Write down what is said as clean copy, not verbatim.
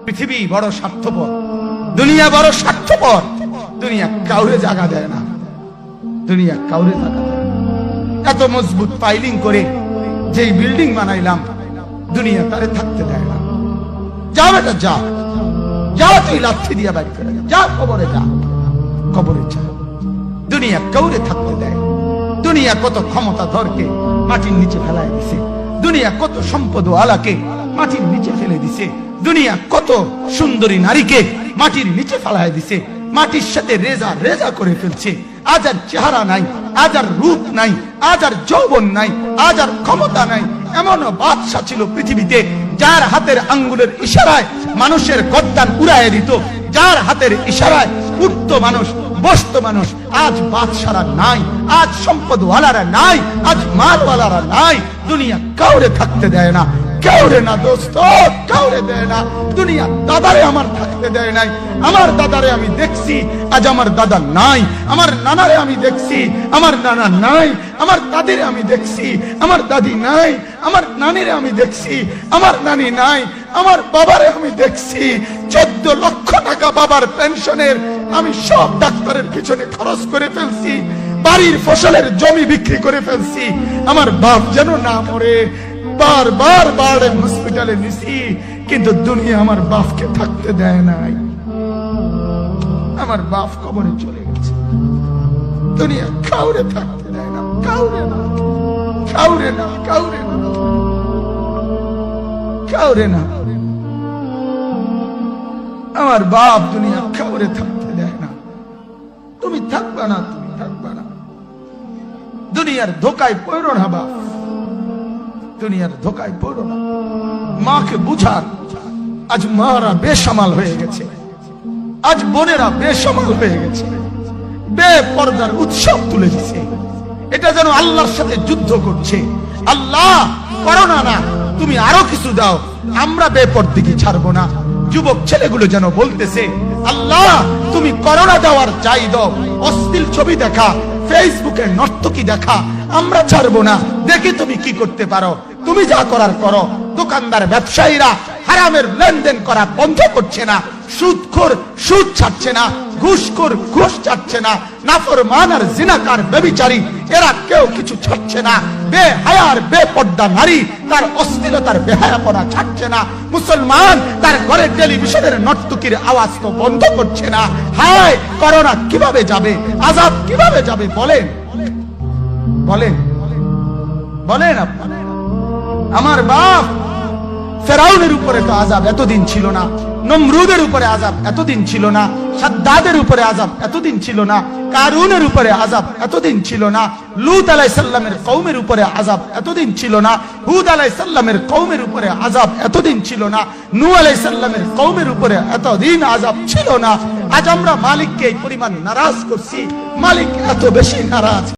পৃথিবী বড় স্বার্থপর, দুনিয়া বড় স্বার্থপর। দুনিয়া কাউরে জায়গা দেয় না, দুনিয়া কাউরে জায়গা দেয় না। এত মজবুত পাইলিং করে যেই বিল্ডিং বানাইলাম, দুনিয়া তারে থাকতে দেয় না। যা বেটা যা, যা তুই লাথি দিয়া বাইর করে যা, কবরে যা, কবরে যা। দুনিয়া কাউরে থাকতে দেয়। দুনিয়া কত ক্ষমতা ধরকে মাটির নিচে ফেলায় দিছে, দুনিয়া কত সম্পদ আলাকে মাটির নিচে ফেলে দিছে, দুনিয়া কত সুন্দরী নারীকে মাটির নিচে ফেলায় দিছে, মাটির সাথে রেজা রেজা করে ফেলছে। আজ আর চেহারা নাই, আজ আর রূপ নাই, আজ আর যৌবন নাই, আজ আর ক্ষমতা নাই। এমন বাদশা ছিল পৃথিবীতে যার হাতের আঙ্গুলের ইশারায় মানুষের গর্দান উড়াইয়া দিত, যার হাতের ইশারায় উঠত মানুষ, বসত মানুষ। আজ বাদশারা নাই, আজ সম্পদওয়ালারা নাই, আজ মালওয়ালারা নাই। দুনিয়া কাউরে থাকতে দেয় না, কাউরে না দোস্ত, কাউরে দেয় না। দুনিয়া দাদারে আমার থাকতে দেয় নাই। আমার দাদারে আমি দেখছি, আজ আমার দাদা নাই। আমার নানারে আমি দেখছি, আমার নানা নাই। আমার দাদিরে আমি দেখছি, আমার দাদি নাই। আমার নানিরে আমি দেখছি, আমার নানি নাই। আমার বাবারে আমি দেখছি, 14 লক্ষ টাকা বাবার পেনশনের আমি সব ডাক্তারের পিছনে খরচ করে ফেলছি, বাড়ির ফসলের জমি বিক্রি করে ফেলছি। আমার বাপ যেন না মরে বারবার বারে হসপিটালে নিছি, কিন্তু দুনিয়া আমার বাপকে থাকতে দেয় নাই। আমার বাপ কবরে চলে গেছে। দুনিয়া কাউরে থাকতে দেয় না, কাউরে না, কাউরে না, কাউরে না, কাউরে না। আমার বাপ দুনিয়া কাউরে থাকতে দেয় না। তুমি থাকবা না, তুমি থাকবা না। দুনিয়ার ধোকায় পড়ো না বাপ, দুনিয়ার ধোকায় পড়ো না। মাকে বুঝার, আজ মারা বেসামাল হয়ে গেছে, আজ বোনেরা বেসামাল হয়ে গেছে, বেপরদার উৎসব তুলে দিছে। এটা যেন আল্লাহর সাথে যুদ্ধ করছে। আল্লাহ করোনা না, তুমি আরো কিছু দাও, আমরা বেপরদিকে ছাড়বো না। যুবক ছেলেগুলো যেন বলতেছে, আল্লাহ তুমি করোনা দেওয়ার চাই দাও, অশ্লীল ছবি দেখা, ফেসবুকে নর্তকী দেখা, আমরা ছাড়বো না। দেখি তুমি কি করতে পারো, তুমি যা করার করো। দোকানদার ব্যবসায়ীরা হারামের লেনদেন করা বন্ধ করছে না, সুদখোর সুদ ছাড়ছে না, ঘুষখোর ঘুষ ছাড়ছে না, নাফরমান আর জিনাকার ব্যভিচারী এরা কেউ কিছু ছাড়ছে না। বেহায়ার বেপর্দা নারী তার অশ্লীলতার বেহায়াপনা ছাড়ছে না। মুসলমান তার ঘরে টেলিভিশনের নর্তকীর আওয়াজ তো বন্ধ করছে না। হায় করোনা কিভাবে যাবে, আযাব কিভাবে যাবে বলেন, বলেন, বলেন আপনারা। আমার বাপ ফেরাউনের উপরে তো আযাব এতদিন ছিল না, নমরুদের উপরে আযাব এতদিন ছিল না, সাদ্দাদের উপরে আযাব এতদিন ছিল না, কারুনের উপরে আযাব এতদিন ছিল না, লূত আলাইহিস সালামের কওমের উপরে আযাব এতদিন ছিল না, হুদ আলাইহিস সালামের কওমের উপরে আযাব এতদিন ছিল না, নূহ আলাইহিস সালামের কওমের উপরে এতদিন আযাব ছিল না। আজ আমরা মালিককে এই পরিমাণ নারাজ করছি, মালিক এত বেশি নারাজ।